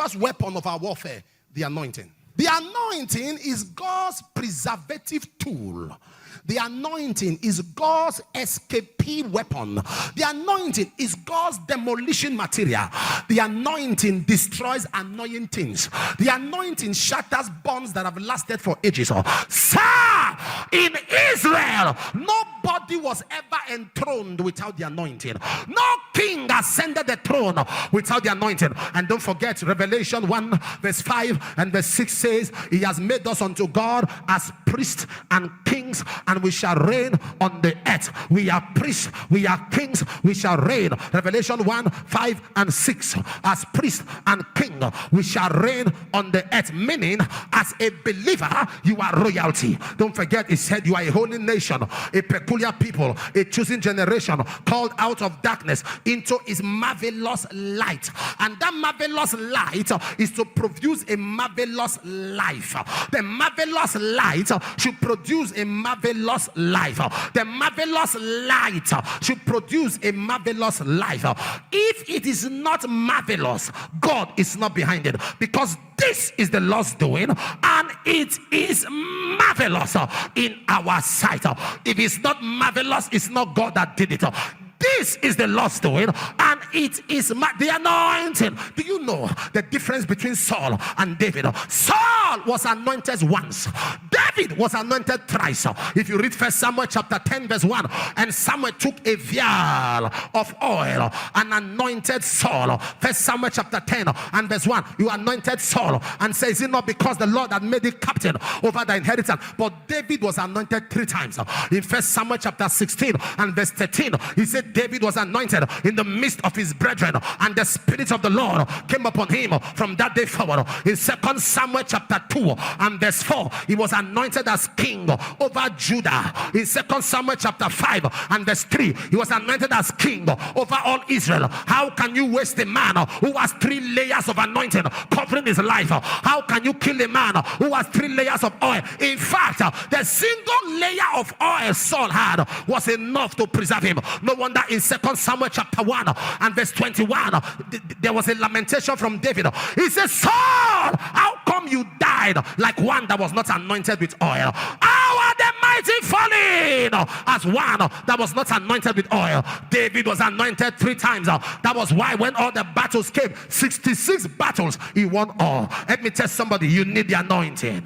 first weapon of our warfare? The anointing. The anointing is God's preservative tool. The anointing is God's escape weapon. The anointing is God's demolition material. The anointing destroys annoying things. The anointing shatters bonds that have lasted for ages. Sir, in Israel, nobody was ever enthroned without the anointing. No king ascended the throne without the anointing. And don't forget, Revelation 1 verse 5 and verse 6 says, he has made us unto God as priests and kings, and we shall reign on the earth. We are priests, we are kings, we shall reign. Revelation 1, 5 and 6. As priest and king, we shall reign on the earth. Meaning, as a believer, you are royalty. Don't forget, it said you are a holy nation, a peculiar people, a chosen generation, called out of darkness into his marvelous light. And that marvelous light is to produce a marvelous life. The marvelous light should produce a marvelous life. The marvelous light should produce a marvelous life. If it is not marvelous, God is not behind it, because this is the Lord's doing and it is marvelous in our sight. If it's not marvelous, it's not God that did it. This is the Lord's doing, and it is the anointing. Do you know the difference between Saul and David? Saul was anointed once. David was anointed thrice. If you read 1 Samuel chapter 10 verse 1, and Samuel took a vial of oil and anointed Saul. 1 Samuel chapter 10 and verse 1, you anointed Saul, and says, is it not because the Lord had made it captain over the inheritance? But David was anointed 3 times. In 1 Samuel chapter 16 and verse 13, he said David was anointed in the midst of his brethren, and the Spirit of the Lord came upon him from that day forward. In 2 Samuel chapter 2 and verse 4, he was anointed as king over Judah. In 2 Samuel chapter 5 and verse 3, he was anointed as king over all Israel. How can you waste a man who has 3 layers of anointing covering his life? How can you kill a man who has 3 layers of oil? In fact, the single layer of oil Saul had was enough to preserve him. No wonder in 2 Samuel chapter 1 and verse 21, there was a lamentation from David. He says, Saul, how come you died like one that was not anointed with oil? How are the mighty falling as one that was not anointed with oil? David was anointed 3 times. That was why when all the battles came, 66 battles, he won all. Let me tell somebody, you need the anointing.